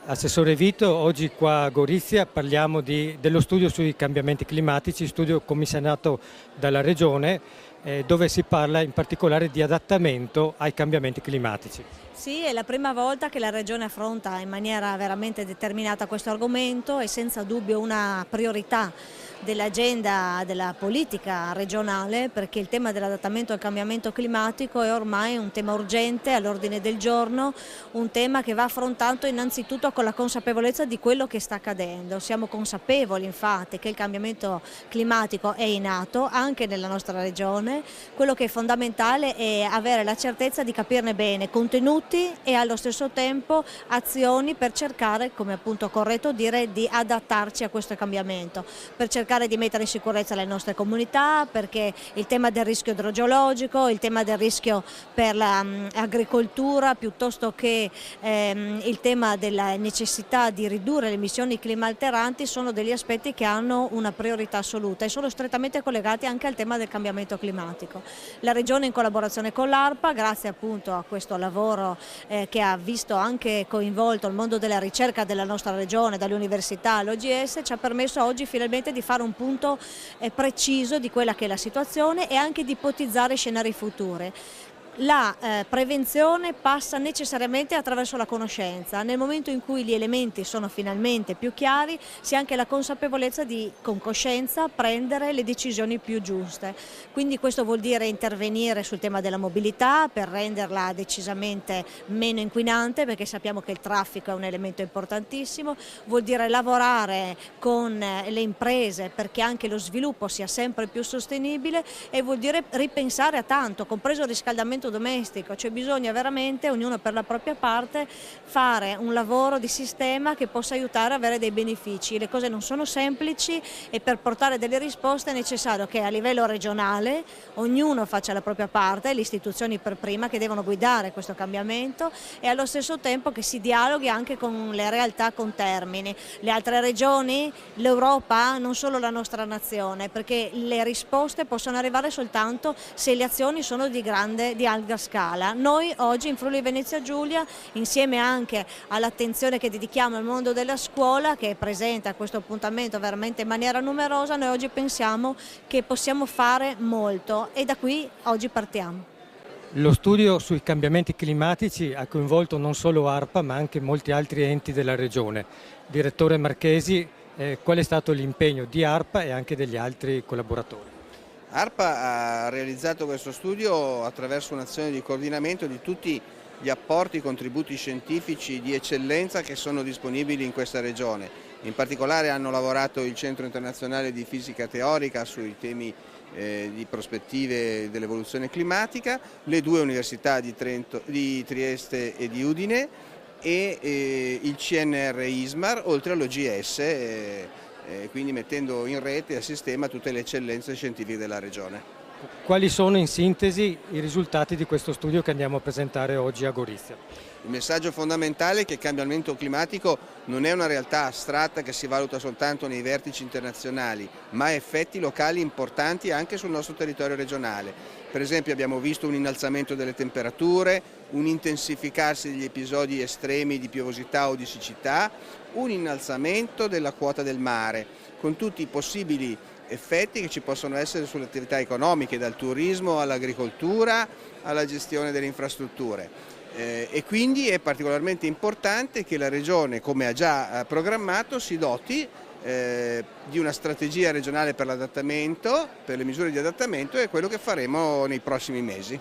Assessore Vito, oggi qua a Gorizia parliamo dello studio sui cambiamenti climatici, studio commissionato dalla Regione, dove si parla in particolare di adattamento ai cambiamenti climatici. Sì, è la prima volta che la Regione affronta in maniera veramente determinata questo argomento, è senza dubbio una priorità dell'agenda della politica regionale, perché il tema dell'adattamento al cambiamento climatico è ormai un tema urgente all'ordine del giorno, un tema che va affrontato innanzitutto con la consapevolezza di quello che sta accadendo. Siamo consapevoli infatti che il cambiamento climatico è in atto anche nella nostra regione, quello che è fondamentale è avere la certezza di capirne bene contenuti e allo stesso tempo azioni per cercare, come appunto corretto dire, di adattarci a questo cambiamento, per cercare di mettere in sicurezza le nostre comunità, perché il tema del rischio idrogeologico, il tema del rischio per l'agricoltura, piuttosto che il tema della necessità di ridurre le emissioni climalteranti sono degli aspetti che hanno una priorità assoluta e sono strettamente collegati anche al tema del cambiamento climatico. La Regione, in collaborazione con l'ARPA, grazie appunto a questo lavoro che ha visto anche coinvolto il mondo della ricerca della nostra regione, dalle università all'OGS, ci ha permesso oggi finalmente di fare un punto preciso di quella che è la situazione e anche di ipotizzare scenari futuri. La prevenzione passa necessariamente attraverso la conoscenza. Nel momento in cui gli elementi sono finalmente più chiari, si ha anche la consapevolezza di, con coscienza, prendere le decisioni più giuste. Quindi questo vuol dire intervenire sul tema della mobilità per renderla decisamente meno inquinante, perché sappiamo che il traffico è un elemento importantissimo, vuol dire lavorare con le imprese perché anche lo sviluppo sia sempre più sostenibile e vuol dire ripensare a tanto, compreso il riscaldamento domestico, cioè bisogna veramente, ognuno per la propria parte, fare un lavoro di sistema che possa aiutare a avere dei benefici. Le cose non sono semplici e per portare delle risposte è necessario che a livello regionale ognuno faccia la propria parte, le istituzioni per prima che devono guidare questo cambiamento e allo stesso tempo che si dialoghi anche con le realtà con termini. Le altre regioni, l'Europa, non solo la nostra nazione, perché le risposte possono arrivare soltanto se le azioni sono di larga scala. Noi oggi in Friuli Venezia Giulia, insieme anche all'attenzione che dedichiamo al mondo della scuola, che è presente a questo appuntamento veramente in maniera numerosa, noi oggi pensiamo che possiamo fare molto e da qui oggi partiamo. Lo studio sui cambiamenti climatici ha coinvolto non solo ARPA ma anche molti altri enti della Regione. Direttore Marchesi, qual è stato l'impegno di ARPA e anche degli altri collaboratori? ARPA ha realizzato questo studio attraverso un'azione di coordinamento di tutti gli apporti, contributi scientifici di eccellenza che sono disponibili in questa regione. In particolare hanno lavorato il Centro Internazionale di Fisica Teorica sui temi di prospettive dell'evoluzione climatica, le due università di Trieste e di Udine e il CNR ISMAR, oltre all'OGS, quindi mettendo in rete e a sistema tutte le eccellenze scientifiche della regione. Quali sono in sintesi i risultati di questo studio che andiamo a presentare oggi a Gorizia? Il messaggio fondamentale è che il cambiamento climatico non è una realtà astratta che si valuta soltanto nei vertici internazionali, ma ha effetti locali importanti anche sul nostro territorio regionale. Per esempio abbiamo visto un innalzamento delle temperature, un intensificarsi degli episodi estremi di piovosità o di siccità, un innalzamento della quota del mare, con tutti i possibili effetti che ci possono essere sulle attività economiche, dal turismo all'agricoltura alla gestione delle infrastrutture. E quindi è particolarmente importante che la Regione, come ha già programmato, si doti di una strategia regionale per l'adattamento, per le misure di adattamento, e quello che faremo nei prossimi mesi.